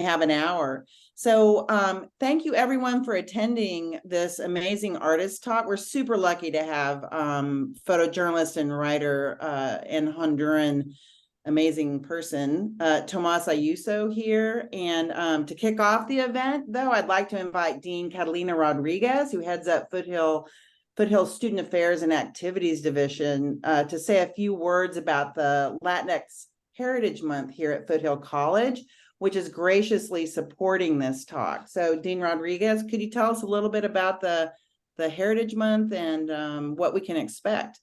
have an hour. So thank you everyone for attending this amazing artist talk. We're super lucky to have photojournalist and writer and Honduran amazing person, Tomas Ayuso here. And to kick off the event, though, I'd like to invite Dean Catalina Rodriguez, who heads up Foothill Student Affairs and Activities Division, to say a few words about the Latinx Heritage Month here at Foothill College, which is graciously supporting this talk. So Dean Rodriguez, could you tell us a little bit about the Heritage Month and what we can expect?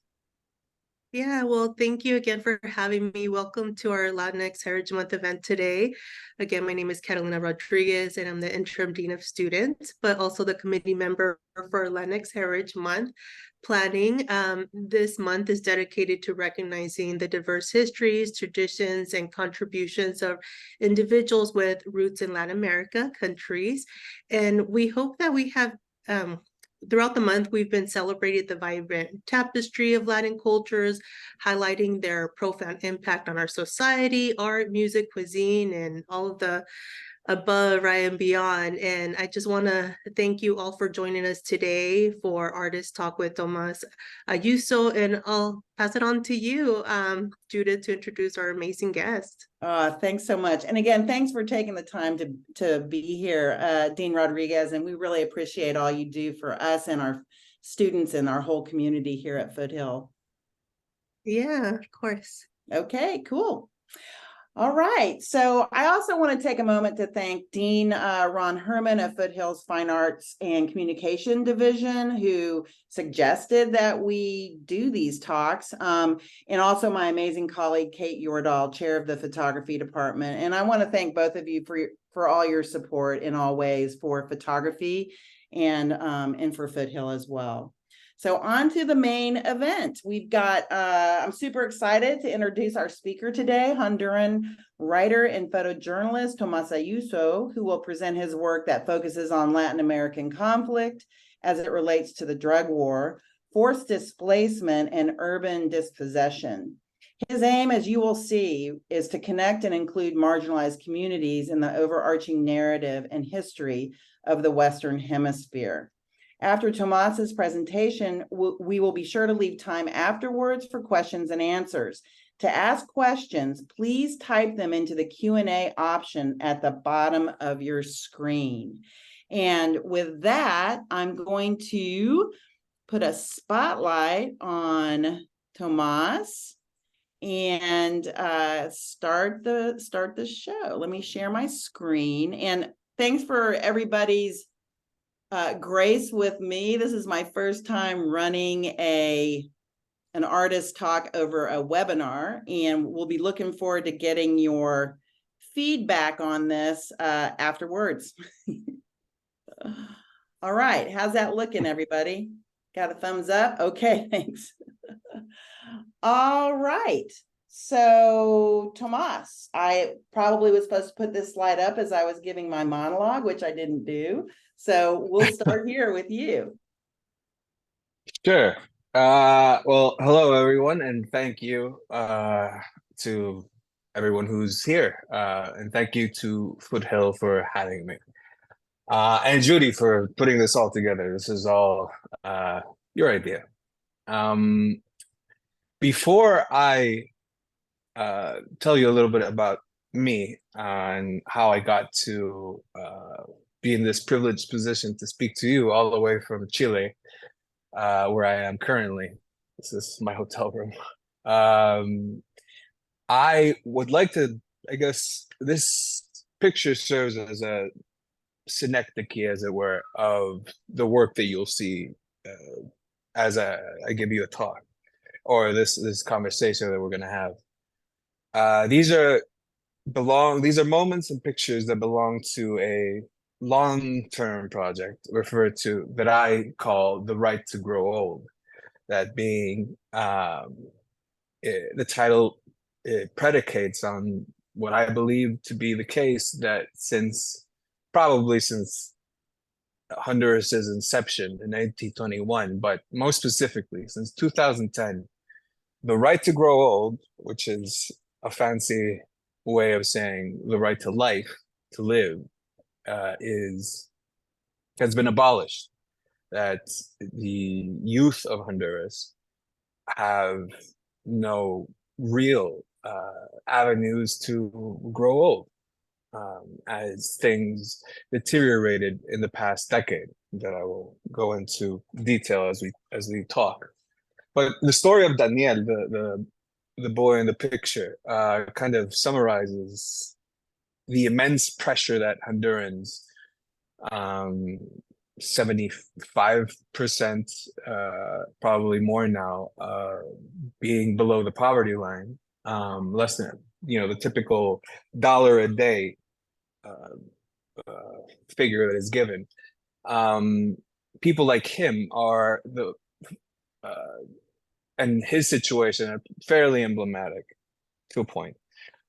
Yeah, well, thank you again for having me. Welcome to our Latinx Heritage Month event today. Again, my name is Catalina Rodriguez, and I'm the Interim Dean of Students, but also the committee member for Latinx Heritage Month planning. This month is dedicated to recognizing the diverse histories, traditions, and contributions of individuals with roots in Latin America countries. And we hope that we have throughout the month, we've been celebrating the vibrant tapestry of Latin cultures, highlighting their profound impact on our society, art, music, cuisine, and all of the above, right, and beyond. And I just want to thank you all for joining us today for Artist Talk with Tomas Ayuso. And I'll pass it on to you, Judith, to introduce our amazing guest. Thanks so much. And again, thanks for taking the time to be here, Dean Rodriguez. And we really appreciate all you do for us and our students and our whole community here at Foothill. Yeah, of course. Okay, cool. All right. So I also want to take a moment to thank Dean Ron Herman of Foothill's Fine Arts and Communication Division, who suggested that we do these talks, and also my amazing colleague, Kate Yordahl, chair of the photography department. And I want to thank both of you for all your support in all ways for photography and for Foothill as well. So on to the main event. We've got, I'm super excited to introduce our speaker today, Honduran writer and photojournalist Tomas Ayuso, who will present his work that focuses on Latin American conflict as it relates to the drug war, forced displacement, and urban dispossession. His aim, as you will see, is to connect and include marginalized communities in the overarching narrative and history of the Western Hemisphere. After Tomas's presentation, we will be sure to leave time afterwards for questions and answers. To ask questions, please type them into the Q&A option at the bottom of your screen. And with that, I'm going to put a spotlight on Tomas and start the show. Let me share my screen. And thanks for everybody's grace with me. This is my first time running an artist talk over a webinar, and we'll be looking forward to getting your feedback on this afterwards. All right, how's that looking, everybody? Got a thumbs up? Okay, thanks. All right. So, Tomas, I probably was supposed to put this slide up as I was giving my monologue, which I didn't do. So we'll start here with you. Sure. Well, hello, everyone, and thank you to everyone who's here. And thank you to Foothill for having me. And Judy for putting this all together. This is all your idea. Before I tell you a little bit about me and how I got to be in this privileged position to speak to you all the way from Chile, where I am currently. This is my hotel room. I would like to, I guess, this picture serves as a synecdoche, as it were, of the work that you'll see as I give you a talk, or this conversation that we're going to have. These are moments and pictures that belong to a long-term project referred to that I call the right to grow old. That being the title, it predicates on what I believe to be the case that probably since Honduras's inception in 1921, but most specifically since 2010, the right to grow old, which is a fancy way of saying the right to life, to live has been abolished. That the youth of Honduras have no real avenues to grow old, as things deteriorated in the past decade that I will go into detail as we talk. But the story of Daniel, the boy in the picture, kind of summarizes the immense pressure that Hondurans, 75%, probably more now, being below the poverty line, less than, the typical $1 a day figure that is given. People like him are and his situation are fairly emblematic to a point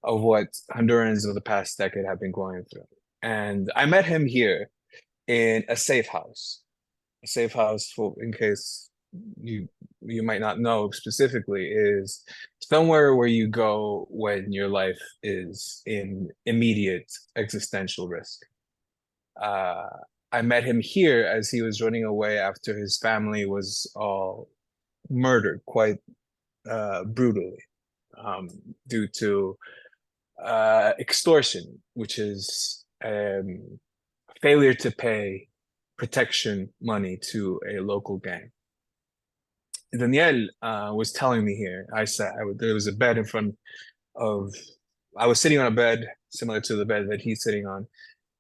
of what Hondurans of the past decade have been going through. And I met him here in a safe house. A safe house, for in case you might not know specifically, is somewhere where you go when your life is in immediate existential risk. I met him here as he was running away after his family was all murdered quite brutally, due to extortion, which is failure to pay protection money to a local gang. Daniel was telling me here, there was a bed in front of, I was sitting on a bed similar to the bed that he's sitting on,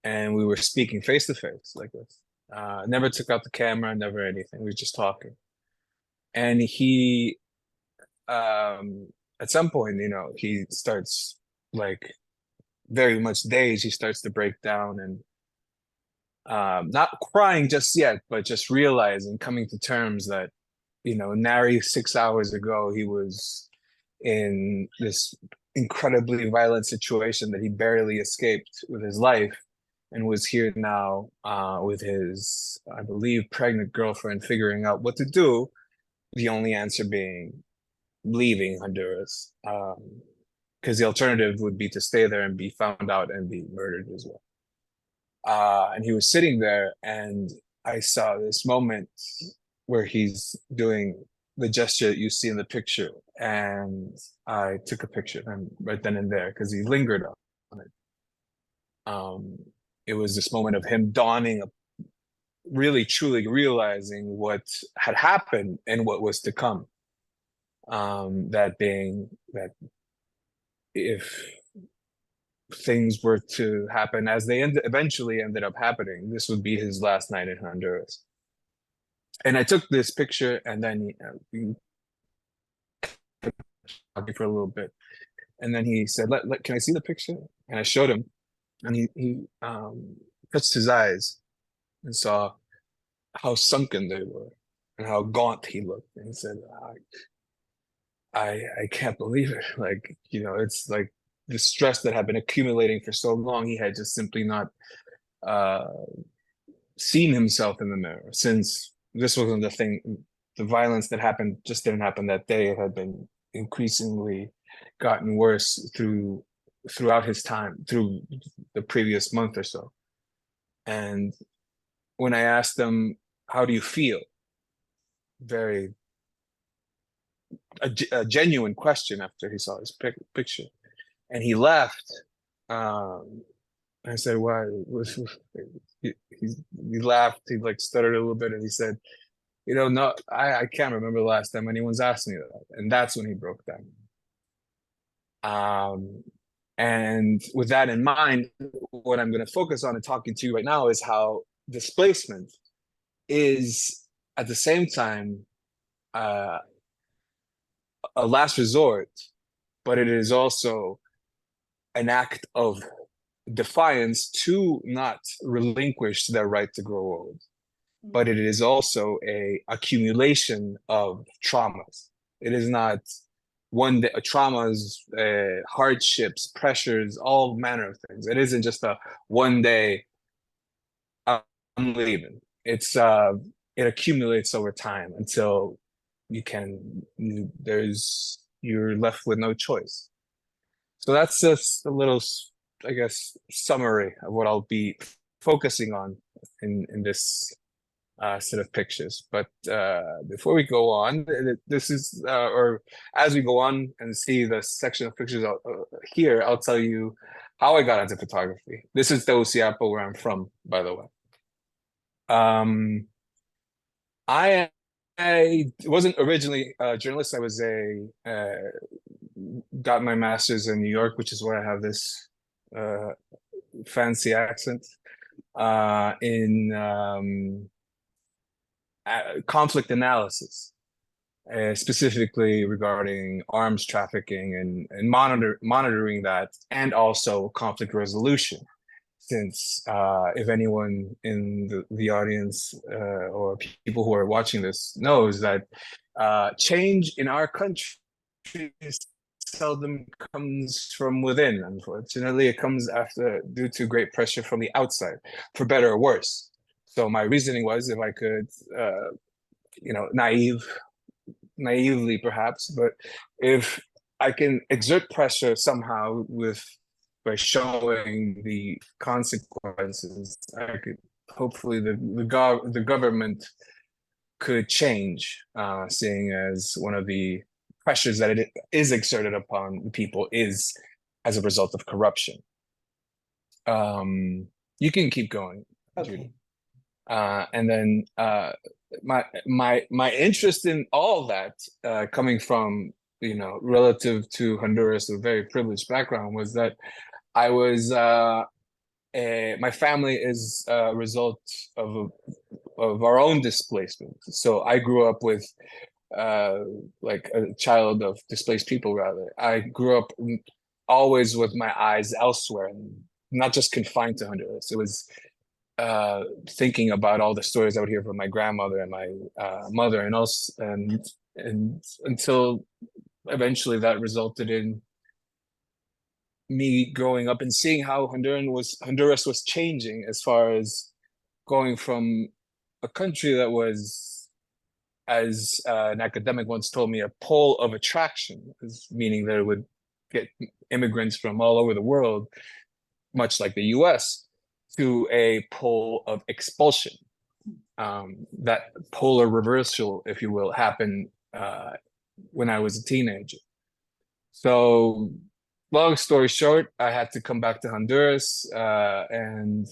and we were speaking face to face like this. Never took out the camera, never anything. We were just talking. And he, at some point, he starts, like, very much dazed. He starts to break down and not crying just yet, but just realizing, coming to terms that, nary 6 hours ago, he was in this incredibly violent situation that he barely escaped with his life, and was here now with his, I believe, pregnant girlfriend, figuring out what to do. The only answer being leaving Honduras, because the alternative would be to stay there and be found out and be murdered as well. And he was sitting there, and I saw this moment where he's doing the gesture that you see in the picture, and I took a picture of him right then and there because he lingered on it. It was this moment of him dawning, really truly realizing what had happened and what was to come. That being that if things were to happen as they eventually ended up happening, this would be his last night in Honduras. And I took this picture, and then we talking for a little bit, and then he said, "Can I see the picture?" And I showed him, and he touched his eyes and saw how sunken they were and how gaunt he looked, and he said, I can't believe it. Like, it's like the stress that had been accumulating for so long, he had just simply not seen himself in the mirror, since this wasn't the thing. The violence that happened just didn't happen that day. It had been increasingly gotten worse throughout his time, through the previous month or so. And when I asked him, "How do you feel?" A genuine question after he saw his picture, and he laughed. I said, "Why?" He laughed. He stuttered a little bit, and he said, "No, I can't remember the last time anyone's asked me that." And that's when he broke down. And with that in mind, what I'm going to focus on and talking to you right now is how displacement is at the same time a last resort, but it is also an act of defiance to not relinquish their right to grow old. But it is also a accumulation of traumas. It is not one day traumas, hardships, pressures, all manner of things. It isn't just a one day I'm leaving. It's it accumulates over time until you're left with no choice. So that's just a little I guess, summary of what I'll be focusing on in this set of pictures. But before we go on, this is, or as we go on and see the section of pictures here, I'll tell you how I got into photography. This is Tegucigalpa, where I'm from, by the way. I wasn't originally a journalist. I was got my master's in New York, which is where I have this fancy accent, in conflict analysis, specifically regarding arms trafficking and monitoring that, and also conflict resolution. Since if anyone in the audience or people who are watching this knows that change in our country seldom comes from within. Unfortunately, it comes due to great pressure from the outside, for better or worse. So my reasoning was, if I could, naively perhaps, but if I can exert pressure somehow by showing the consequences, I could hopefully the government could change, seeing as one of the pressures that it is exerted upon people is as a result of corruption. You can keep going, Okay. Judy. And then my interest in all that, coming from, relative to Honduras, a very privileged background, was that I was my family is a result of our own displacement. So I grew up with like a child of displaced people, rather. I grew up always with my eyes elsewhere, and not just confined to Honduras. It was thinking about all the stories I would hear from my grandmother and my mother, and also and until eventually that resulted in me growing up and seeing how Honduras was changing, as far as going from a country that was, as an academic once told me, a pole of attraction, meaning that it would get immigrants from all over the world, much like the US, to a pole of expulsion. That polar reversal, if you will, happened when I was a teenager. So long story short, I had to come back to Honduras, and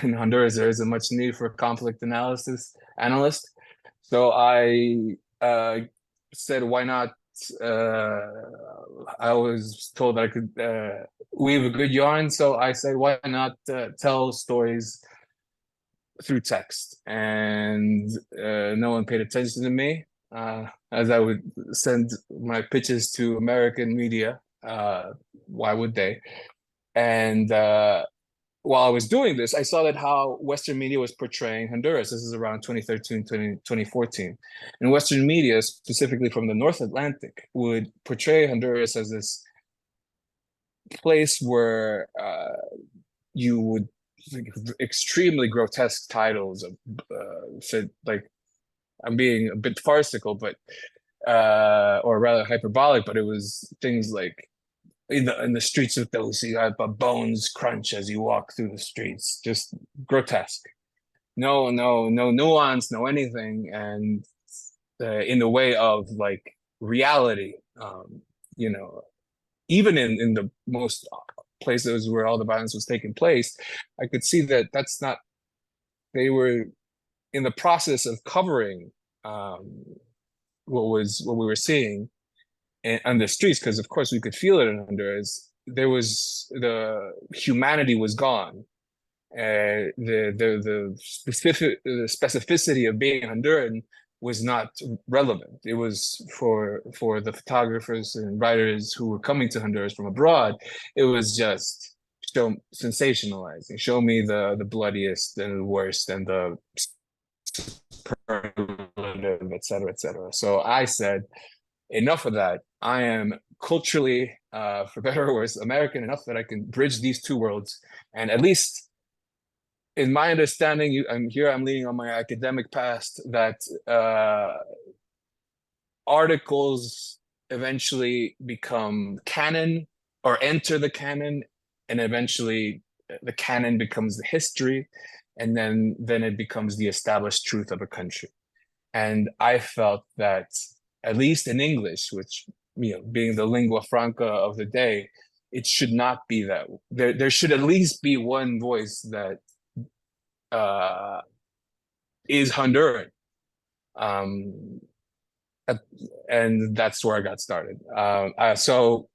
in Honduras there isn't much need for a conflict analyst. So I said, why not? I was told that I could weave a good yarn, so I said, why not tell stories through text? And no one paid attention to me, as I would send my pitches to American media. Why would they? And while I was doing this, I saw that how Western media was portraying Honduras. This is around 2013, 2014. And Western media, specifically from the North Atlantic, would portray Honduras as this place where you would extremely grotesque titles of, said, like, I'm being a bit farcical, but or rather hyperbolic, but it was things like, in the streets of Tegucigalpa, bones crunch as you walk through the streets. Just grotesque. No nuance, no anything. And in the way of like reality, even in the most places where all the violence was taking place, I could see that that's not, they were in the process of covering what we were seeing on the streets, because of course we could feel it in Honduras. The humanity was gone. The specificity of being Honduran was not relevant. It was for the photographers and writers who were coming to Honduras from abroad. It was just sensationalizing. Show me the bloodiest and the worst and the superlative, et cetera, et cetera. So I said, enough of that. I am culturally, for better or worse, American enough that I can bridge these two worlds. And at least in my understanding, I'm leaning on my academic past, that articles eventually become canon or enter the canon and eventually the canon becomes the history, and then it becomes the established truth of a country. And I felt that, at least in English, which, you know, being the lingua franca of the day, it should not be that. There should at least be one voice that is Honduran. And that's where I got started. So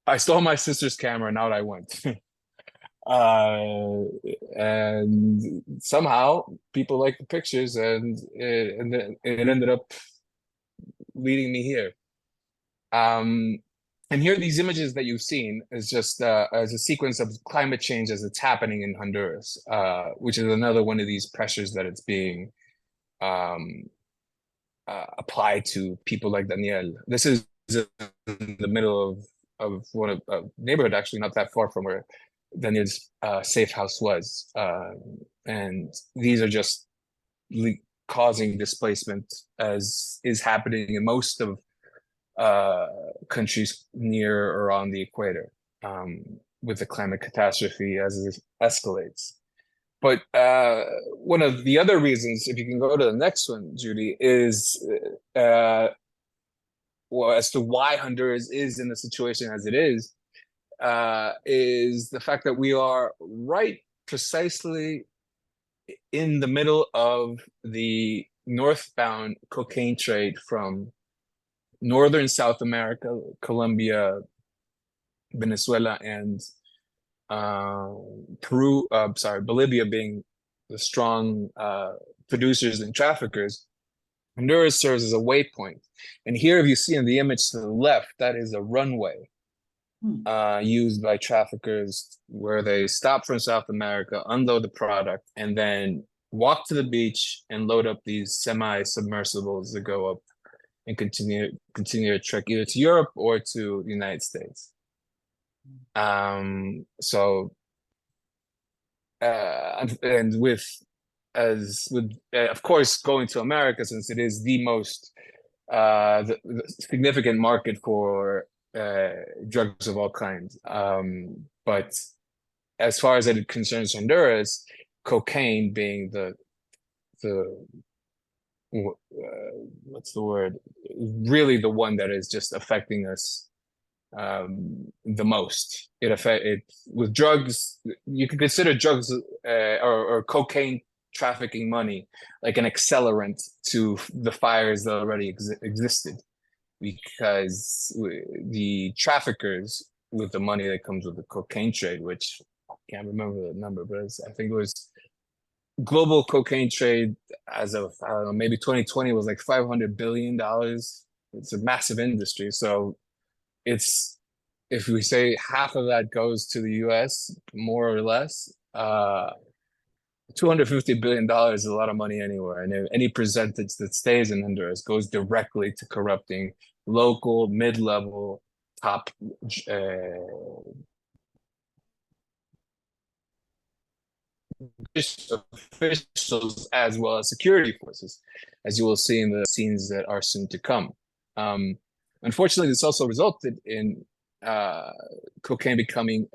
I stole my sister's camera, and out I went. And somehow people liked the pictures, and it ended up leading me here. And here, these images that you've seen is just as a sequence of climate change as it's happening in Honduras, which is another one of these pressures that it's being applied to people like Daniel. This is in the middle of one of a neighborhood, actually not that far from where Daniel's safe house was. And these are just causing displacement, as is happening in most of countries near or on the equator, with the climate catastrophe as it escalates. But one of the other reasons, if you can go to the next one, Judy, is well, as to why Honduras is in the situation as it is the fact that we are right precisely in the middle of the northbound cocaine trade from northern South America, Colombia, Venezuela, and Bolivia being the strong producers and traffickers. Honduras serves as a waypoint. And here, if you see in the image to the left, that is a runway used by traffickers, where they stop from South America, unload the product, and then walk to the beach and load up these semi-submersibles that go up and continue a trek either to Europe or to the United States. And with of course, going to America, since it is the most the significant market for drugs of all kinds. But as far as it concerns Honduras, cocaine being the what's the word? Really the one that is just affecting us the most. It with drugs, you can consider drugs or cocaine trafficking money like an accelerant to the fires that already existed, because the traffickers, with the money that comes with the cocaine trade, which I can't remember the number, but I think it was global cocaine trade as of, I don't know, maybe 2020 was like $500 billion. It's a massive industry. So it's, if we say half of that goes to the US, more or less, $250 billion is a lot of money anywhere. And any percentage that stays in Honduras goes directly to corrupting local, mid-level, top officials, as well as security forces, as you will see in the scenes that are soon to come. Unfortunately, this also resulted in cocaine becoming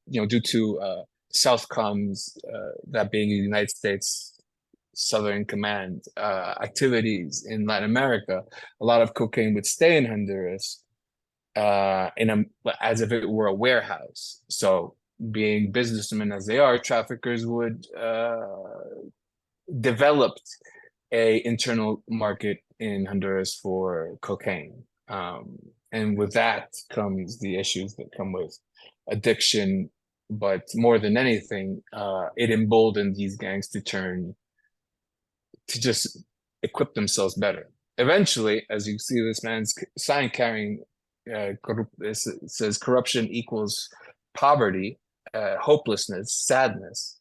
due to Southcom's, that being the United States Southern Command activities in Latin America, a lot of cocaine would stay in Honduras as if it were a warehouse. So, being businessmen as they are, traffickers would develop a internal market in Honduras for cocaine. And with that comes the issues that come with addiction, but more than anything, it emboldened these gangs to just equip themselves better. Eventually, as you see this man's sign carrying, it says corruption equals poverty, hopelessness, sadness.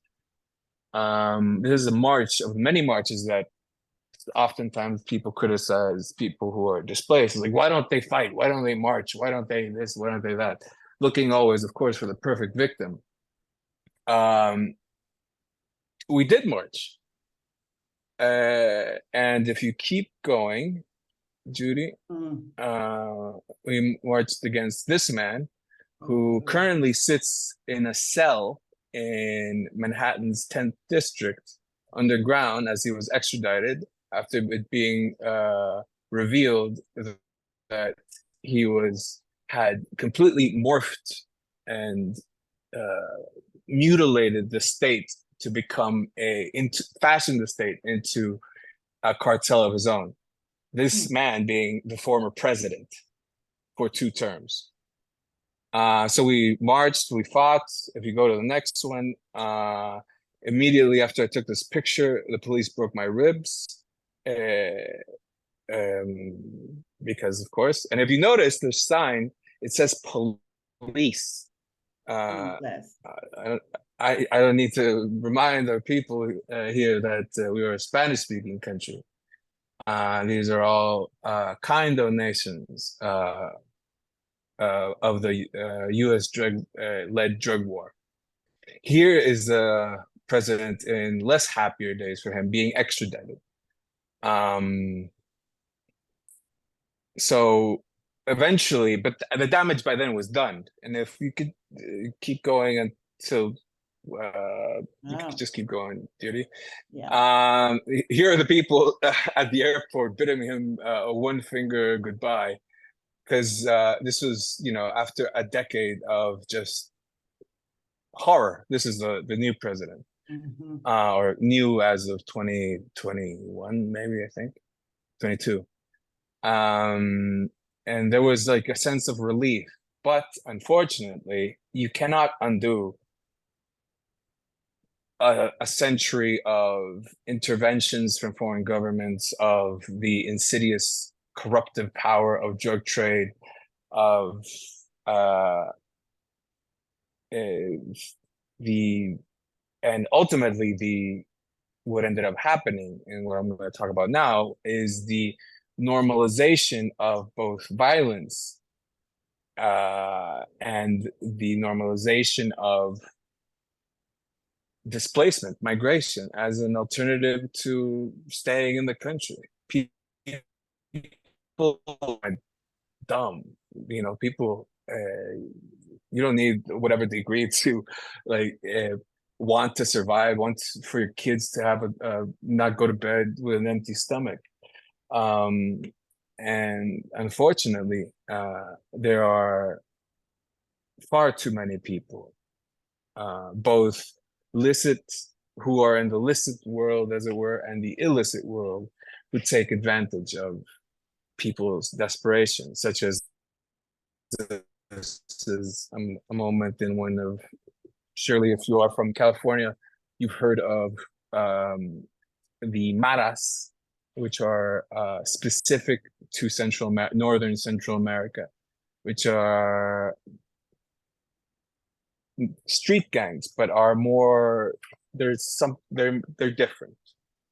This is a march of many marches that oftentimes people criticize people who are displaced. It's like, why don't they fight? Why don't they march? Why don't they this? Why don't they that? Looking always, of course, for the perfect victim. We did march. And if you keep going, Judy, we marched against this man who currently sits in a cell in Manhattan's 10th district underground as he was extradited after it being revealed that he had completely morphed and mutilated the state to become fashion the state into a cartel of his own. This man being the former president for 2 terms. So we marched, we fought. If you go to the next one, immediately after I took this picture, the police broke my ribs. Because of course, and if you notice the sign, it says police. Yes. I don't need to remind our people here that we are a Spanish-speaking country. These are all kind donations of the U.S. led drug war. Here is the president in less happier days for him, being extradited. So eventually, but the damage by then was done. And if you could keep going until you could just keep going, Judy. Yeah. Here are the people at the airport bidding him a 1-finger goodbye, because this was, after a decade of just horror. This is the new president, or new as of 2021, maybe, I think 22. And there was like a sense of relief, but unfortunately, you cannot undo a century of interventions from foreign governments, of the insidious corruptive power of drug trade, of and ultimately what ended up happening, and what I'm going to talk about now, is the normalization of both violence and the normalization of displacement, migration, as an alternative to staying in the country. People are dumb, people, you don't need whatever degree to want to survive, want for your kids to have not go to bed with an empty stomach. And unfortunately, there are far too many people, both who are in the licit world, as it were, and the illicit world, who take advantage of people's desperation, such as this is a moment in one of, surely if you are from California, you've heard of the maras, which are specific to northern Central America, which are street gangs, but are more, they're different.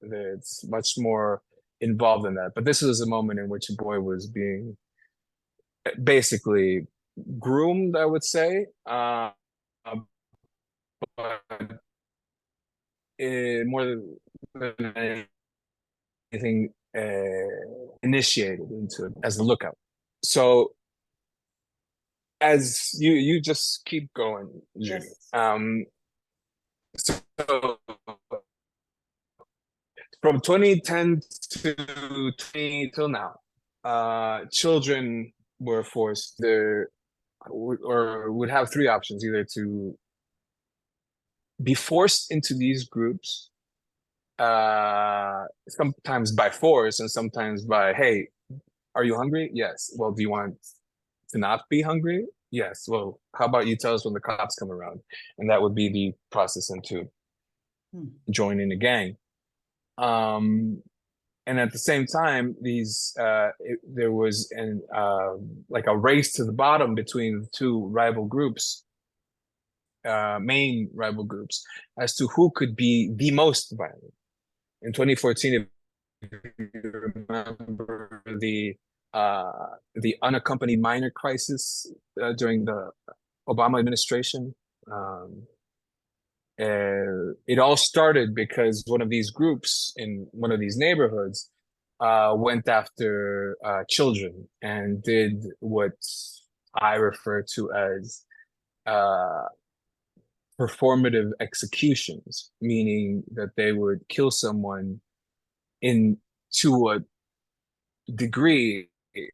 It's much more involved in that. But this was a moment in which a boy was being basically groomed, I would say, but more than anything, initiated into it as a lookout. So as you just keep going, Judy. Yes. So from 2010 to 20 till now, children were forced or would have 3 options: either to be forced into these groups, sometimes by force and sometimes by, hey, are you hungry? Yes. Well, do you want to not be hungry? Yes. Well, how about you tell us when the cops come around? And that would be the process into joining a gang. And at the same time, there was like a race to the bottom between the 2 rival groups, main rival groups, as to who could be the most violent. In 2014, if you remember the unaccompanied minor crisis during the Obama administration, it all started because one of these groups in one of these neighborhoods went after children and did what I refer to as performative executions, meaning that they would kill someone in to a degree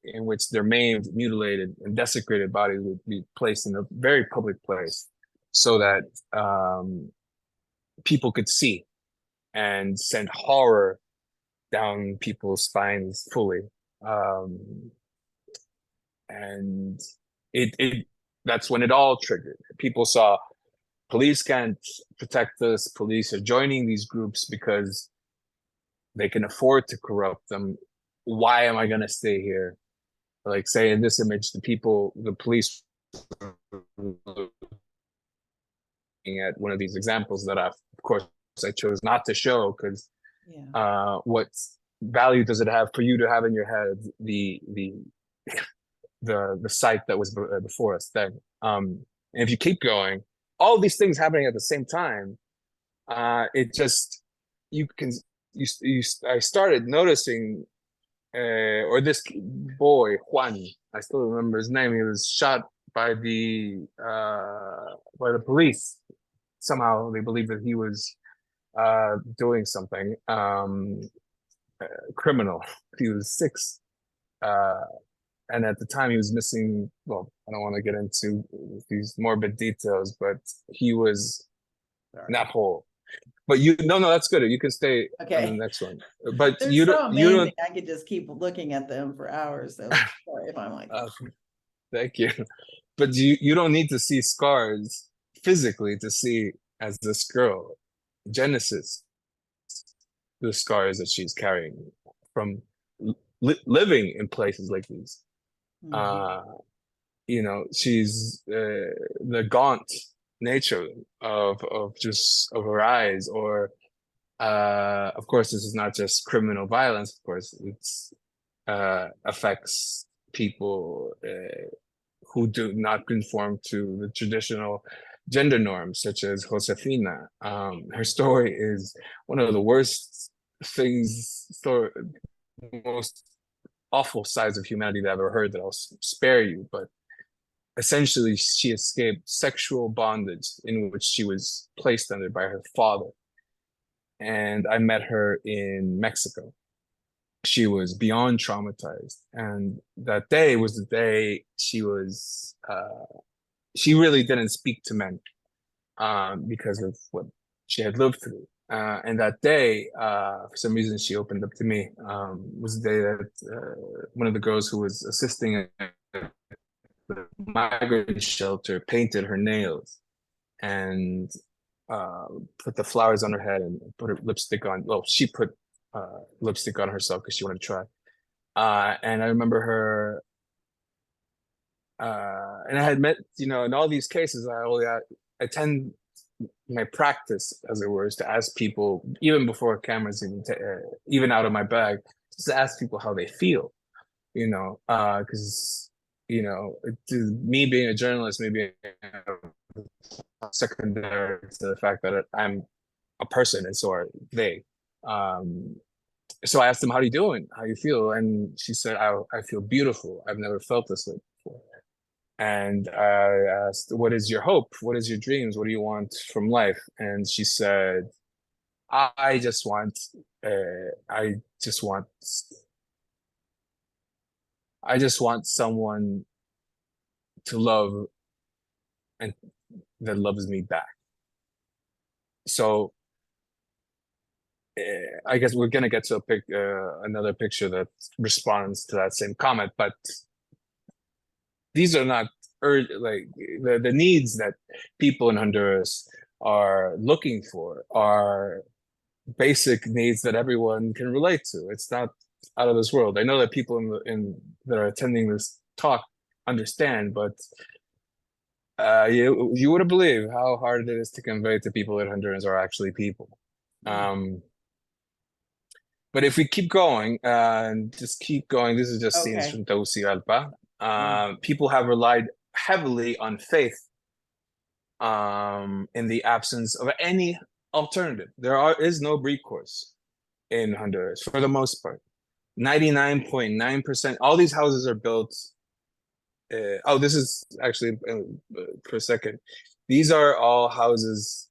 in which their maimed, mutilated, and desecrated bodies would be placed in a very public place, so that people could see and send horror down people's spines fully. And it that's when it all triggered. People saw police can't protect us. Police are joining these groups because they can afford to corrupt them. Why am I going to stay here? Like, say in this image, the police looking at one of these examples that of course I chose not to show, because what value does it have for you to have in your head the site that was before us then? And if you keep going, all these things happening at the same time, it just I started noticing, or this boy Juan, I still remember his name. He was shot by the police. Somehow they believe that he was doing something criminal. He was 6. And at the time he was missing, well, I don't want to get into these morbid details, but he was not whole. But no, that's good. You can stay on the next one. But They're so amazing. I could just keep looking at them for hours. So sorry if I'm like thank you. But you don't need to see scars physically to see, as this girl, Genesis, the scars that she's carrying from living in places like these. You know, she's the gaunt nature of her eyes, or of course this is not just criminal violence. Of course it's affects people who do not conform to the traditional gender norms, such as Josefina. Her story is one of the worst things, most awful sides of humanity that I've ever heard, that I'll spare you. But essentially, she escaped sexual bondage in which she was placed under by her father. And I met her in Mexico. She was beyond traumatized. And that day was the day she was, she really didn't speak to men because of what she had lived through. And that day, for some reason, she opened up to me. Was the day that one of the girls who was assisting at the migrant shelter painted her nails and put the flowers on her head and put her lipstick on. Well, she put lipstick on herself because she wanted to try. And I remember her, and I had met, you know, in all these cases, I tend, my practice, as it were, is to ask people, even before cameras even out of my bag, just to ask people how they feel, you know, because, you know, me being a journalist, maybe secondary to the fact that I'm a person and so are they. So I asked them, how are you doing? How you feel? And she said, I feel beautiful. I've never felt this way before. And I asked, what is your hope? What is your dreams? What do you want from life? And she said, I just want someone to love and that loves me back. So I guess we're gonna get to another picture that responds to that same comment, but these are not like the needs that people in Honduras are looking for are basic needs that everyone can relate to. It's not out of this world. I know that people that are attending this talk understand, but you wouldn't believe how hard it is to convey to people that Hondurans are actually people. But if we keep going and just keep going, this is just scenes from Tegucigalpa. People have relied heavily on faith in the absence of any alternative. There is no recourse in Honduras for the most part. 99.9%. All these houses are built oh, this is actually for a second. These are all houses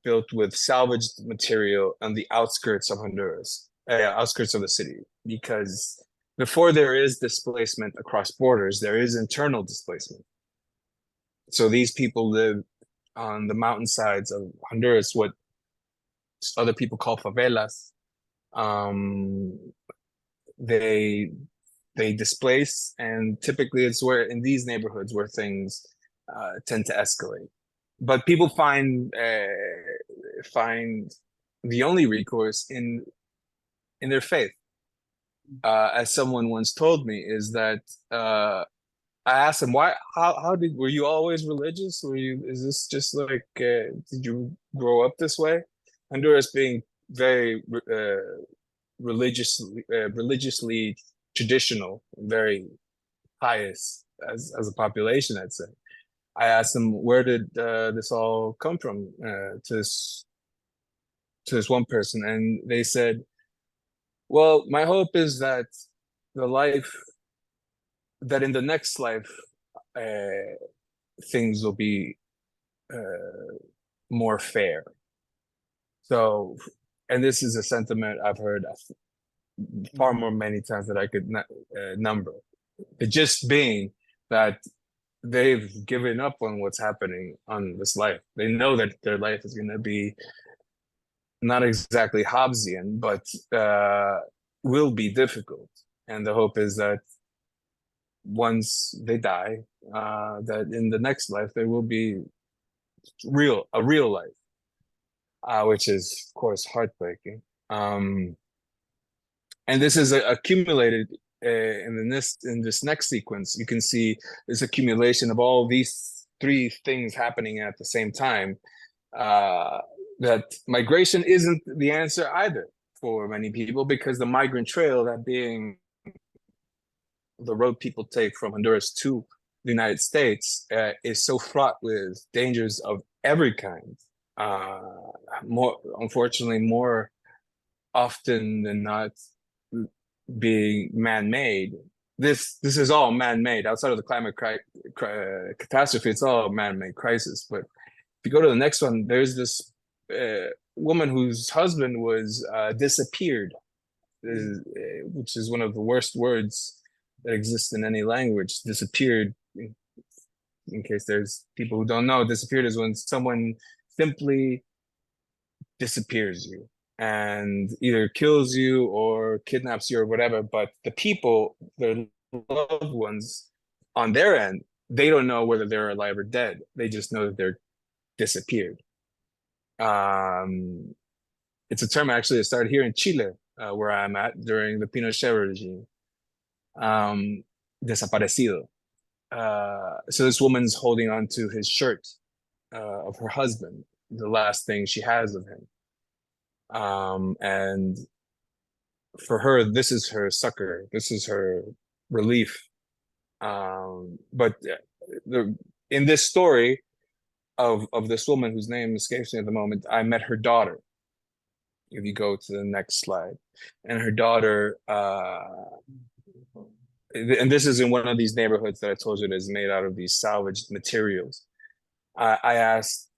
built with salvaged material on the outskirts of Honduras, outskirts of the city, because before there is displacement across borders, there is internal displacement. So these people live on the mountainsides of Honduras, what other people call favelas. Um, they they displace, and typically it's where in these neighborhoods where things tend to escalate. But people find the only recourse in their faith. As someone once told me, is that I asked him why, how did, were you always religious? Is this just like, did you grow up this way? Honduras being very religiously traditional, very pious as a population, I'd say. I asked them, where did this all come from, to this one person, and they said, well, my hope is that in the next life, things will be more fair. So, and this is a sentiment I've heard far more many times that I could number. The gist being that they've given up on what's happening on this life. They know that their life is going to be not exactly Hobbesian, but will be difficult. And the hope is that once they die, that in the next life there will be a real life, which is, of course, heartbreaking. And this is accumulated in this next sequence. You can see this accumulation of all these three things happening at the same time. That migration isn't the answer either for many people, because the migrant trail, that being the road people take from Honduras to the United States, is so fraught with dangers of every kind. Unfortunately, more often than not, being man-made. This is all man-made. Outside of the climate catastrophe, it's all man-made crisis. But if you go to the next one, there's this woman whose husband was disappeared, which is one of the worst words that exists in any language. Disappeared, in case there's people who don't know, disappeared is when someone simply disappears you and either kills you or kidnaps you or whatever. But the people, their loved ones on their end, they don't know whether they're alive or dead. They just know that they're disappeared. It's a term actually that started here in Chile, where I'm at, during the Pinochet regime. Desaparecido. So this woman's holding on to his shirt of her husband, the last thing she has of him. And for her, this is her succor, this is her relief. But in this story of this woman whose name escapes me at the moment, I met her daughter. If you go to the next slide, and her daughter, and this is in one of these neighborhoods that I told you that is made out of these salvaged materials. I asked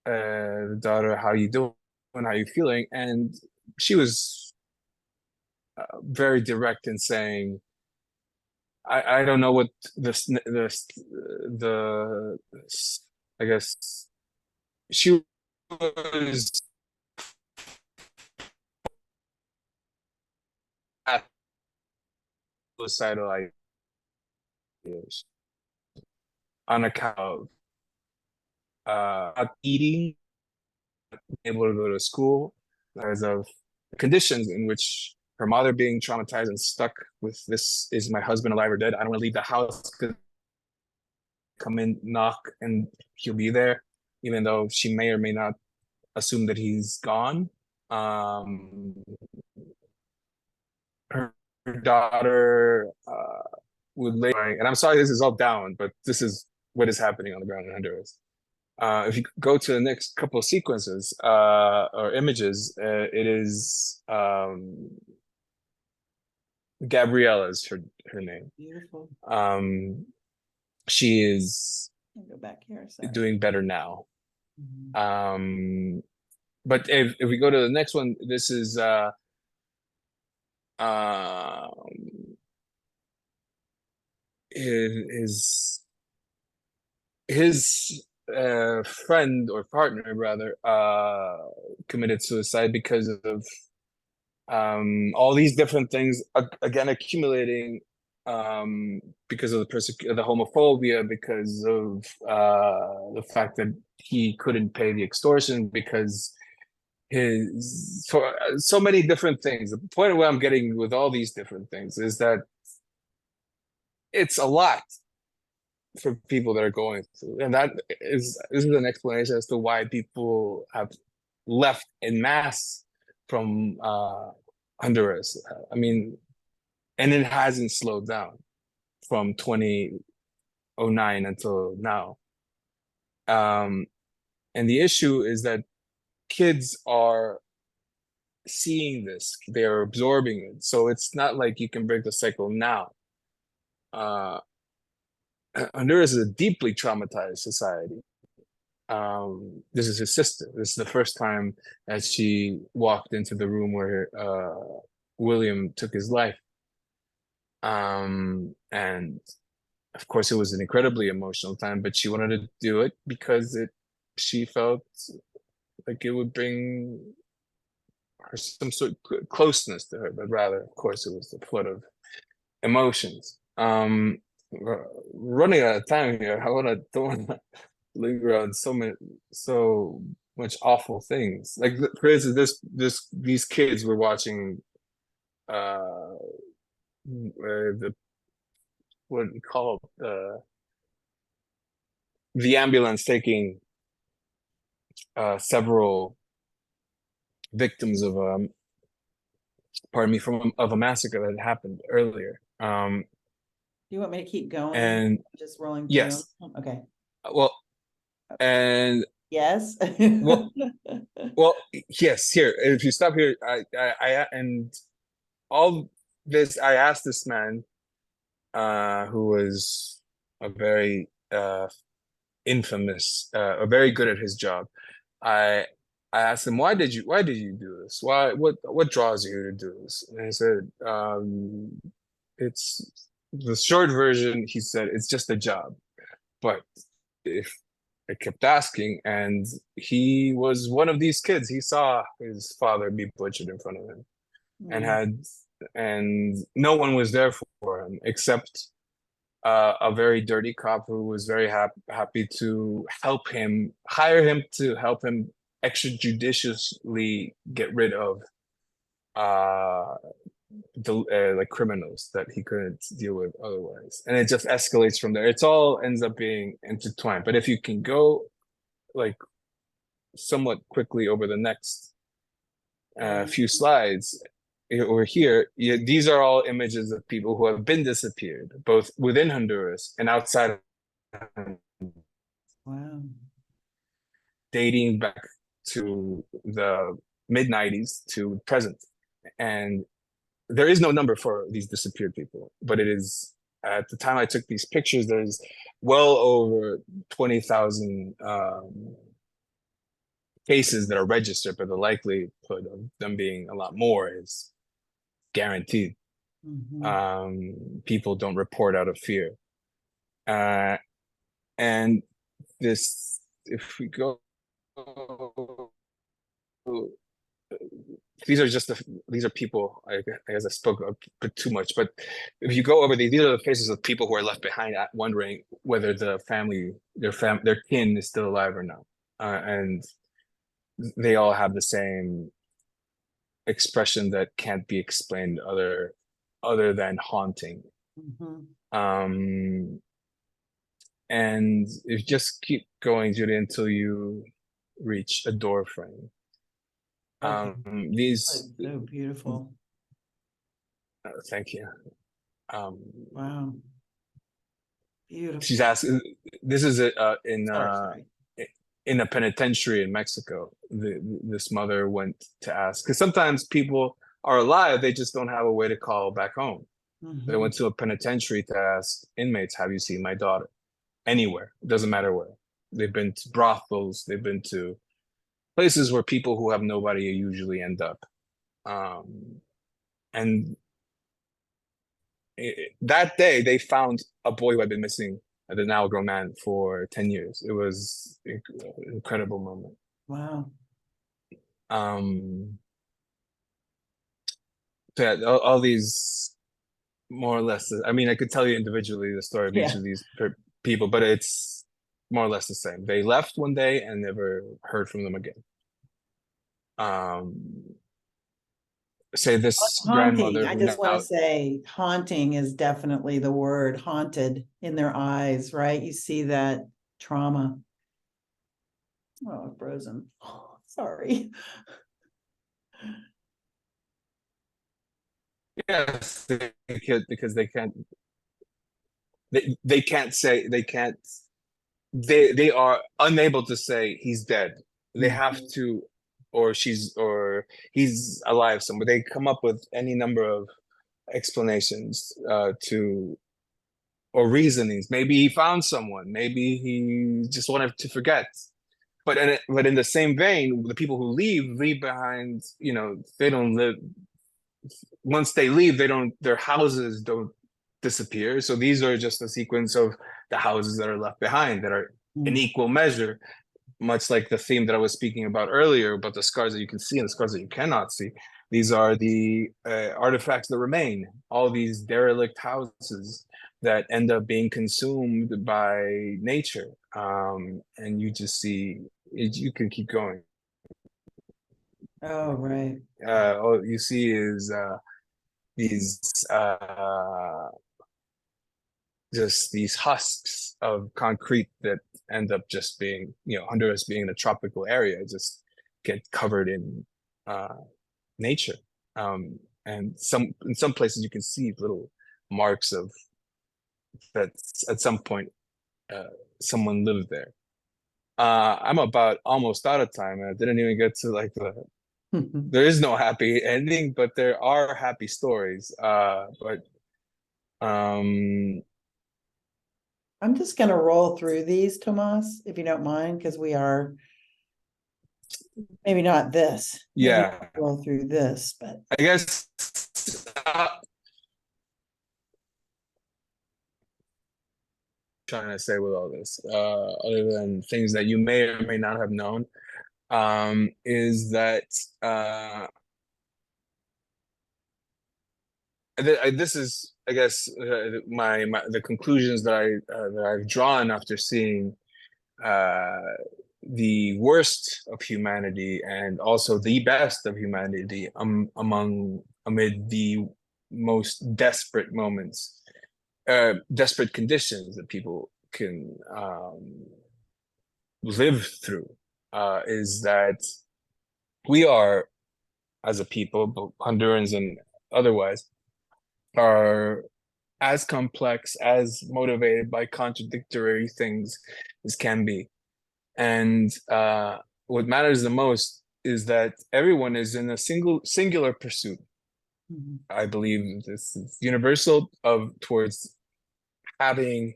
the daughter, how you doing? How you feeling? And she was very direct in saying, I don't know what the I guess she was at suicidal ideas on account of not eating, able to go to school, because of conditions in which her mother being traumatized and stuck with, this is my husband alive or dead? I don't want to leave the house, because come in, knock, and he'll be there, even though she may or may not assume that he's gone. Her daughter would lay, and I'm sorry this is all down, but this is what is happening on the ground in Honduras. If you go to the next couple of sequences or images, it is Gabriella is her name. Beautiful. she is Go back here. Sorry. doing better now. Mhm. But if we go to the next one, this is his his friend or partner rather committed suicide because of all these different things again accumulating, because of the homophobia, because of the fact that he couldn't pay the extortion, because his for so many different things. The point of what I'm getting with all these different things is that it's a lot for people that are going through, and this is an explanation as to why people have left en masse from Honduras. I mean, and it hasn't slowed down from 2009 until now. And the issue is that kids are seeing this, they're absorbing it. So it's not like you can break the cycle now. Honduras is a deeply traumatized society. This is his sister. This is the first time that she walked into the room where William took his life. And of course, it was an incredibly emotional time, but she wanted to do it because she felt like it would bring her some sort of closeness to her, but rather, of course, it was the flood of emotions. Running out of time here, don't want to linger on so much awful things. Like, for instance, these kids were watching the what do you call it? The ambulance taking several victims of of a massacre that had happened earlier. Do you want me to keep going? And just rolling through? yes. Okay. Well, and yes. well, yes. Here, if you stop here, I and all this, I asked this man, who was a very infamous, very good at his job. I asked him, why did you do this? What draws you to do this? And he said, it's the short version. He said, it's just a job. But if I kept asking, and he was one of these kids, he saw his father be butchered in front of him, and no one was there for him except a very dirty cop who was very happy to hire him to help him extrajudiciously get rid of like criminals that he couldn't deal with otherwise. And it just escalates from there. It's all ends up being intertwined. But if you can go like somewhat quickly over the next few slides over here, these are all images of people who have been disappeared, both within Honduras and outside of Wow. dating back to the mid-90s to present. And there is no number for these disappeared people, but it is, at the time I took these pictures, there's well over 20,000 cases that are registered, but the likelihood of them being a lot more is guaranteed. People don't report out of fear. And this, if we go, these are people, I guess I spoke a bit too much, but if you go over these are the faces of people who are left behind, wondering whether the family, their kin is still alive or not. And they all have the same expression that can't be explained other than haunting. And if you just keep going, Judy, until you reach a door frame. These so beautiful. Thank you. Wow. Beautiful. She's asking, this is Sorry. in a penitentiary in Mexico. This mother went to ask, because sometimes people are alive, they just don't have a way to call back home. They went to a penitentiary to ask inmates, have you seen my daughter? anywhere. It doesn't matter where. They've been to brothels. They've been to places where people who have nobody usually end up. And that day, they found a boy who had been missing, the now grown man, for 10 years. It was an incredible moment. Wow. So yeah, all these, more or less, I mean, I could tell you individually the story of each Yeah. of these people, but it's more or less the same. They left one day and never heard from them again. Say this Haunting. grandmother I who just want to now, say haunting is definitely the word, haunted in their eyes, right? You see that trauma. Oh, frozen. Oh, sorry. yes, because they can't say, they are unable to say he's dead. They have to, or he's alive somewhere. They come up with any number of explanations to, or reasonings. Maybe he found someone. Maybe he just wanted to forget. But in the same vein, the people who leave behind, they don't live. Once they leave, their houses don't disappear. So these are just a sequence of the houses that are left behind that are in equal measure, much like the theme that I was speaking about earlier about the scars that you can see and the scars that you cannot see. These are the artifacts that remain, all these derelict houses that end up being consumed by nature. And you just see, you can keep going. Oh, right. All you see is these just these husks of concrete that end up just being, Honduras being a tropical area, just get covered in nature. And in some places you can see little marks of that at some point someone lived there. I'm about almost out of time. I didn't even get to like there is no happy ending, but there are happy stories. But I'm just going to roll through these, Tomas, if you don't mind, because we are maybe not this. Maybe yeah, roll through this, but I guess trying to say with all this, other than things that you may or may not have known, is that this is, I guess, my the conclusions that I've drawn after seeing the worst of humanity and also the best of humanity amid the most desperate moments, desperate conditions that people can live through, is that we are, as a people, both Hondurans and otherwise, are as complex, as motivated by contradictory things as can be. And what matters the most is that everyone is in a singular pursuit. I believe this is universal towards having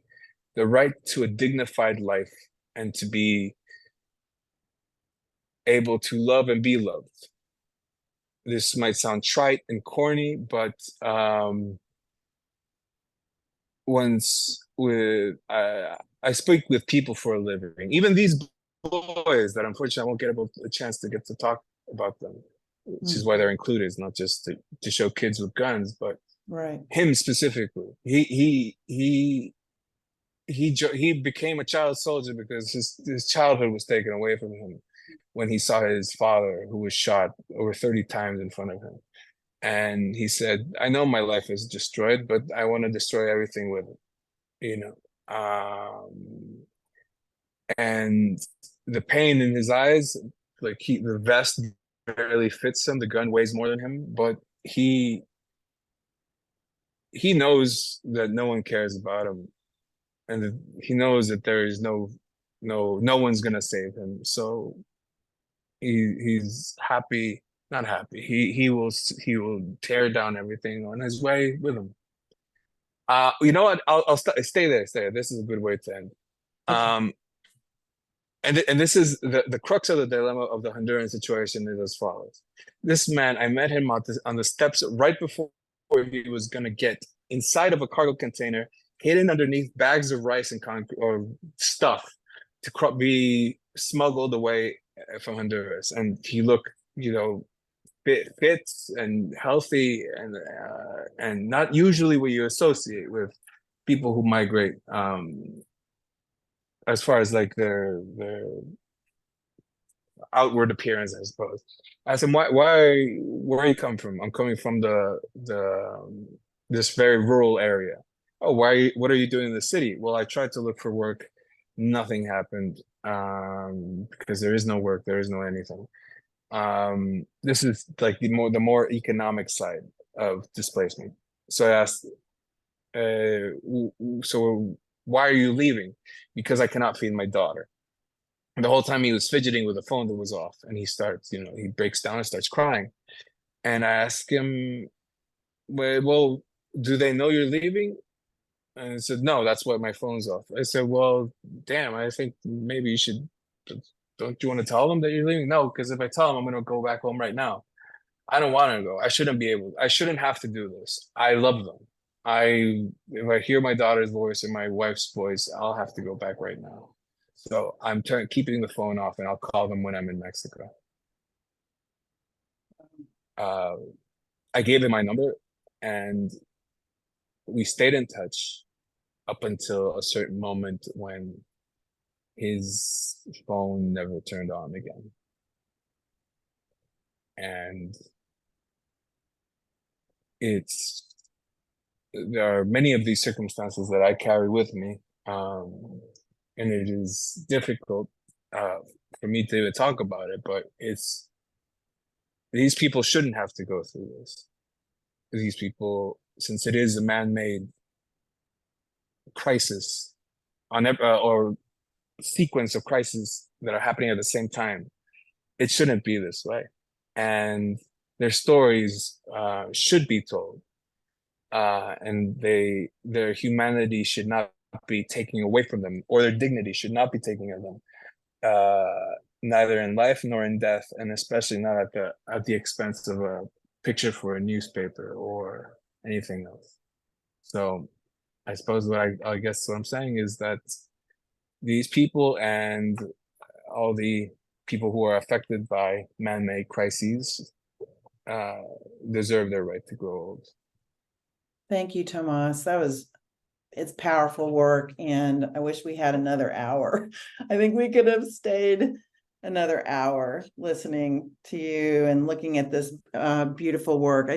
the right to a dignified life and to be able to love and be loved. This might sound trite and corny, but I speak with people for a living, even these boys that unfortunately I won't get a chance to get to talk about them, which is why they're included. It's not just to show kids with guns, but right. Him specifically. He became a child soldier because his childhood was taken away from him when he saw his father, who was shot over 30 times in front of him. And he said, I know my life is destroyed, but I want to destroy everything with it, and the pain in his eyes, like the vest barely fits him, the gun weighs more than him, but he knows that no one cares about him, and he knows that there is no one's gonna save him. So he's happy, not happy. He will tear down everything on his way with him. You know what? I'll stay there. This is a good way to end. Um, and this is the crux of the dilemma of the Honduran situation is as follows. This man, I met him on the steps right before he was gonna get inside of a cargo container, hidden underneath bags of rice and or stuff to be smuggled away from Honduras. And he looked, fit and healthy, and not usually what you associate with people who migrate. As far as like their outward appearance, I suppose. I asked him, where you come from? I'm coming from this very rural area. Oh, what are you doing in the city? Well, I tried to look for work. Nothing happened, because there is no work, there is no anything. This is like the more economic side of displacement. So I asked, so why are you leaving? Because I cannot feed my daughter. And the whole time he was fidgeting with the phone that was off, and he breaks down and starts crying. And I asked him, well, do they know you're leaving? And he said, no, that's why my phone's off. I said, well, damn, I think maybe you should, don't you want to tell them that you're leaving? No, because if I tell them, I'm going to go back home right now. I don't want to go. I shouldn't have to do this. I love them. If I hear my daughter's voice or my wife's voice, I'll have to go back right now. So I'm keeping the phone off, and I'll call them when I'm in Mexico. I gave him my number, and we stayed in touch up until a certain moment when his phone never turned on again. And there are many of these circumstances that I carry with me, and it is difficult for me to talk about it, but these people shouldn't have to go through this. These people, since it is a man-made crisis or sequence of crises that are happening at the same time, it shouldn't be this way. And their stories should be told, and their humanity should not be taken away from them, or their dignity should not be taken of them, neither in life nor in death, and especially not at the expense of a picture for a newspaper or anything else. So I suppose I guess what I'm saying is that these people and all the people who are affected by man-made crises deserve their right to grow old. Thank you, Tomas. It's powerful work, and I wish we had another hour. I think we could have stayed another hour listening to you and looking at this beautiful work.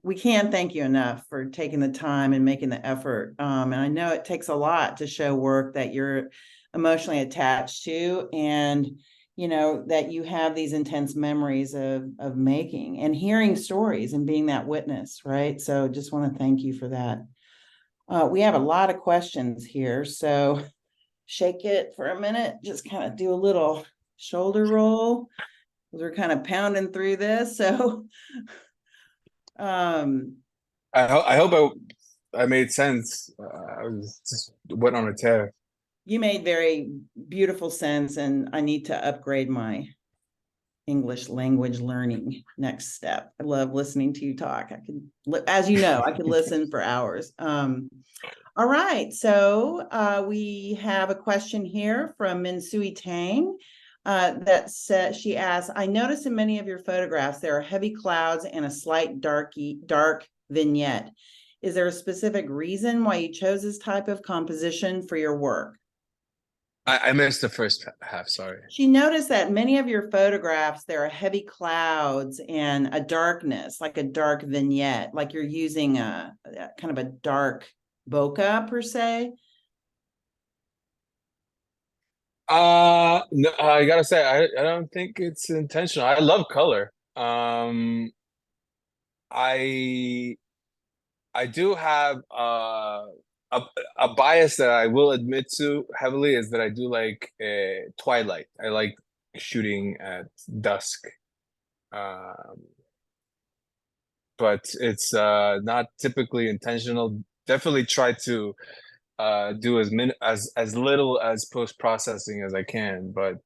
We can't thank you enough for taking the time and making the effort. And I know it takes a lot to show work that you're emotionally attached to, and that you have these intense memories of making and hearing stories and being that witness, right? So just want to thank you for that. We have a lot of questions here, so shake it for a minute, just kind of do a little shoulder roll. We're kind of pounding through this, so I hope I made sense. I was just went on a tear. You made very beautiful sense, and I need to upgrade my English language learning next step. I love listening to you talk. As you know, I could listen for hours. All right, so we have a question here from Minsui Tang that says, she asks, I notice in many of your photographs there are heavy clouds and a slight dark vignette. Is there a specific reason why you chose this type of composition for your work? I missed the first half, sorry. She noticed that many of your photographs, there are heavy clouds and a darkness, like a dark vignette, like you're using a kind of a dark bokeh per se. No, I gotta say, I don't think it's intentional. I love color. I do have a bias that I will admit to heavily, is that I do like twilight. I like shooting at dusk, but it's not typically intentional. Definitely try to do as little as post-processing as I can. But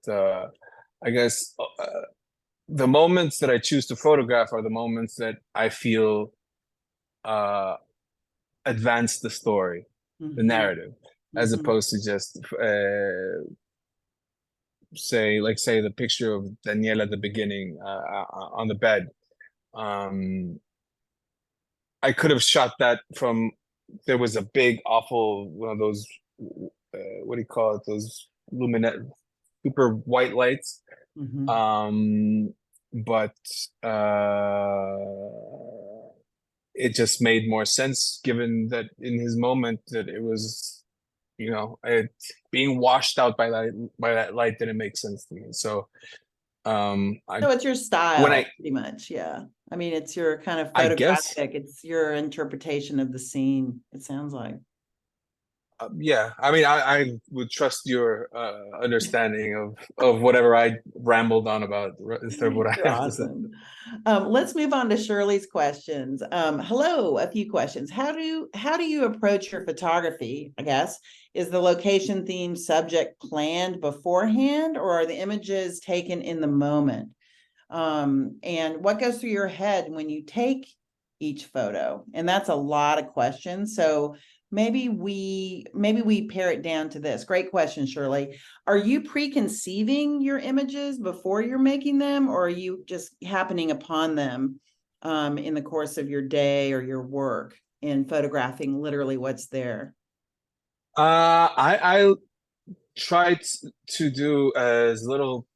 I guess the moments that I choose to photograph are the moments that I feel advance the story, the narrative, as opposed to just say the picture of Daniela at the beginning on the bed. I could have shot that from, there was a big, awful, one of those, what do you call it? Those luminette, super white lights. But it just made more sense given that in his moment that it was, it being washed out by that light didn't make sense to me. So So it's your style, pretty much. Yeah. I mean, it's your kind of photographic, it's your interpretation of the scene, it sounds like. Yeah, I mean, I would trust your understanding of whatever I rambled on about instead of what I have to say. Let's move on to Shirley's questions. Hello, a few questions. How do you approach your photography, I guess? Is the location, theme, subject planned beforehand, or are the images taken in the moment? And what goes through your head when you take each photo? And that's a lot of questions. So maybe we pare it down to this. Great question, Shirley. Are you preconceiving your images before you're making them, or are you just happening upon them in the course of your day or your work in photographing literally what's there? I try to do as little.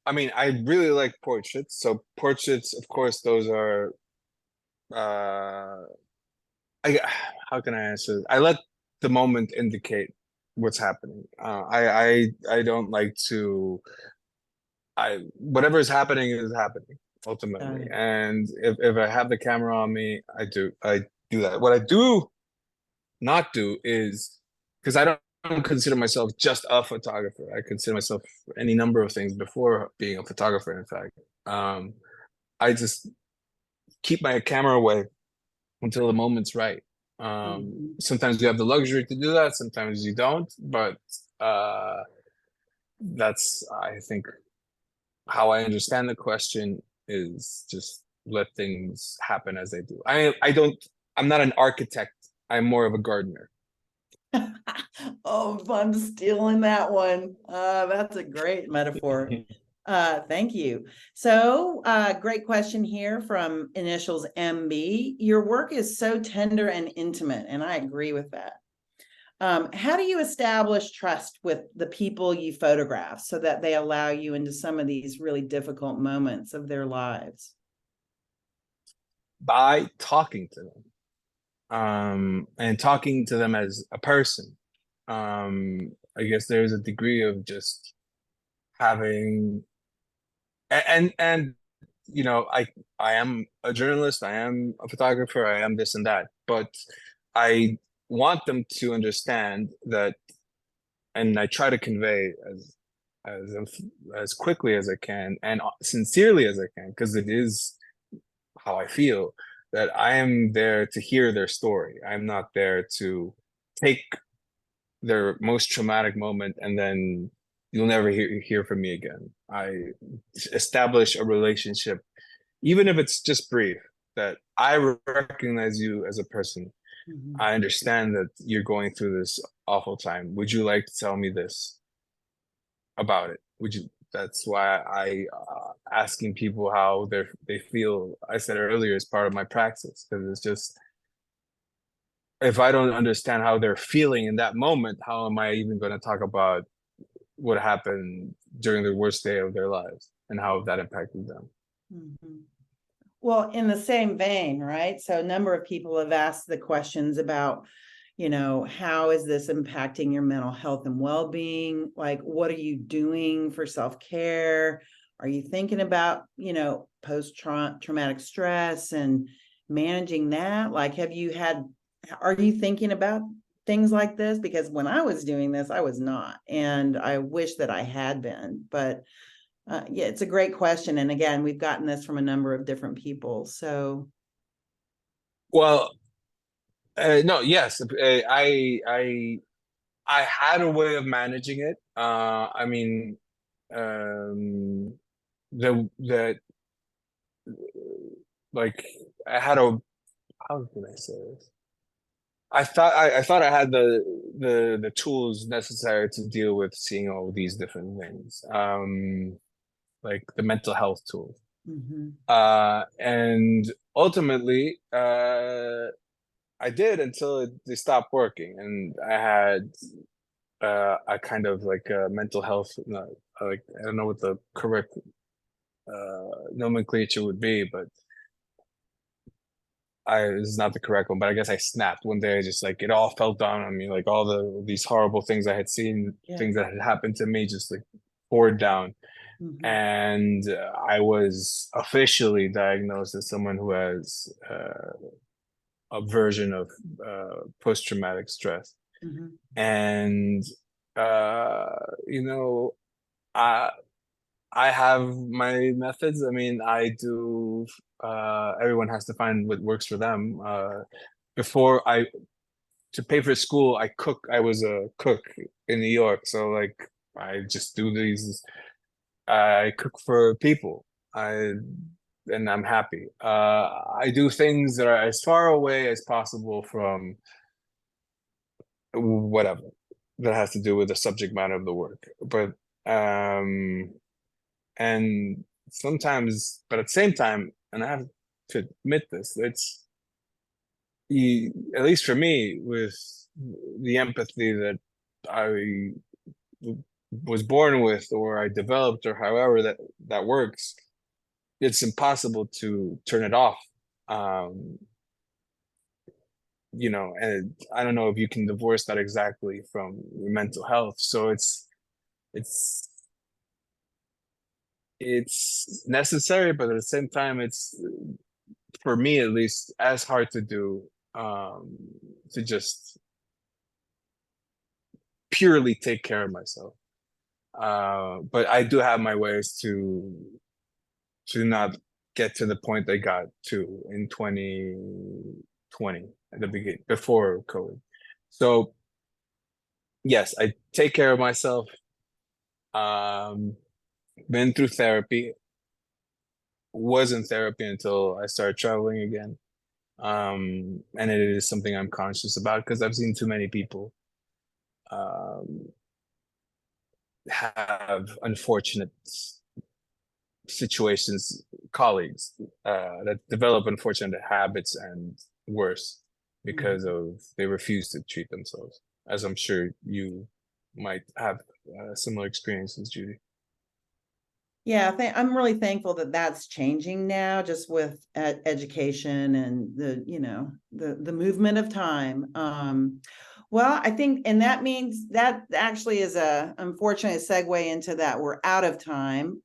I mean, I really like portraits. So portraits, of course, those are how can I answer this? I let the moment indicate what's happening. I don't like to. Whatever is happening ultimately. And if I have the camera on me, I do that. What I do not do is, because I don't consider myself just a photographer. I consider myself any number of things before being a photographer, in fact. I just keep my camera away until the moment's right. Sometimes you have the luxury to do that, sometimes you don't, but that's, I think, how I understand the question is just let things happen as they do. I'm not an architect, I'm more of a gardener. Oh, I'm stealing that one. That's a great metaphor. Thank you. So, great question here from initials MB. Your work is so tender and intimate, and I agree with that. How do you establish trust with the people you photograph so that they allow you into some of these really difficult moments of their lives? By talking to them. And talking to them as a person. I guess there's a degree of just having, and I am a journalist, I am a photographer, I am this and that, but I want them to understand that, and I try to convey as quickly as I can and sincerely as I can, because it is how I feel, that I am there to hear their story. I'm not there to take their most traumatic moment and then you'll never hear from me again. I establish a relationship, even if it's just brief, that I recognize you as a person. I understand that you're going through this awful time. Would you like to tell me this about it? Would you? That's why I asking people how they feel. I said earlier, is part of my practice, because it's just, if I don't understand how they're feeling in that moment, how am I even going to talk about what happened during the worst day of their lives and how that impacted them? Well, in the same vein, right? So a number of people have asked the questions about, how is this impacting your mental health and well-being? Like, what are you doing for self-care? Are you thinking about, post-traumatic stress and managing that? Like, are you thinking about things like this? Because when I was doing this, I was not, and I wish that I had been, but yeah, it's a great question. And again, we've gotten this from a number of different people. So, well, no, yes, I I had a way of managing it. I mean, the like I had a how can I say this? I thought I had the tools necessary to deal with seeing all these different things. Like the mental health tools. Mhm. And ultimately, I did until they stopped working, and I had a kind of like a mental health, like I don't know what the correct nomenclature would be, but this is not the correct one. But I guess I snapped one day. Just like it all fell down on me, like all these horrible things I had seen, Yeah. things that had happened to me, just like poured down. Mhm. And I was officially diagnosed as someone who has a version of post-traumatic stress. Mhm. And you know, I I have my methods. I mean, I do. Everyone has to find what works for them. Before I to pay for school, I was a cook in New York, so like I just do these. I cook for people. I and I'm happy. I do things that are as far away as possible from whatever that has to do with the subject matter of the work. But and sometimes, but at the same time, and I have to admit this, at least for me, with the empathy that I was born with, or I developed, or however that works, it's impossible to turn it off. Um, and I don't know if you can divorce that exactly from your mental health. So it's it's necessary, but at the same time, it's for me at least as hard to do, to just purely take care of myself. But I do have my ways to not get to the point I got to in 2020 at the beginning before COVID. So yes, I take care of myself. Um, been through therapy. Was in therapy until I started traveling again. And it is something I'm conscious about because I've seen too many people um, have unfortunate situations, colleagues that develop unfortunate habits and worse because Mhm. of they refuse to treat themselves, as I'm sure you might have similar experiences, Judy. Yeah, I'm really thankful that that's changing now, just with education and the movement of time. Well, I think, and that means that actually is a unfortunate segue into that we're out of time.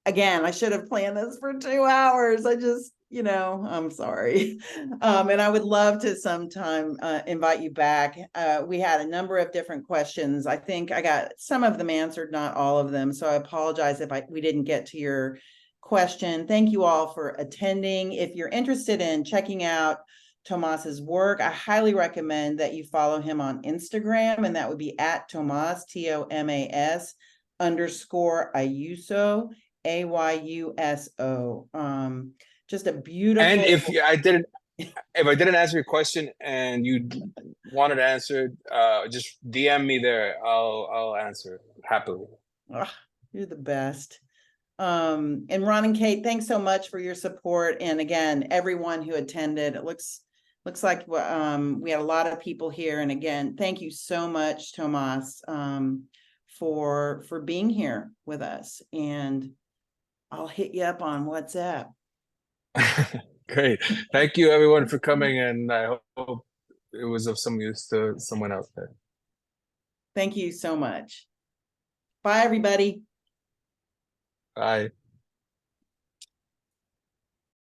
Again, I should have planned this for 2 hours. I'm sorry. And I would love to sometime invite you back. We had a number of different questions. I think I got some of them answered, not all of them. So I apologize if we didn't get to your question. Thank you all for attending. If you're interested in checking out Tomas's work, I highly recommend that you follow him on Instagram, and that would be at Tomas, Tomas _Ayuso. Ayuso. Just a And beautiful. if I didn't answer your question and you wanted answered, just DM me there. I'll answer happily. Oh, you're the best. And Ron and Kate, thanks so much for your support. And again, everyone who attended, it looks like we had a lot of people here. And again, thank you so much, Tomas, for being here with us. And I'll hit you up on WhatsApp. Great. Thank you everyone for coming, and I hope it was of some use to someone else there. Thank you so much. Bye, everybody. Bye.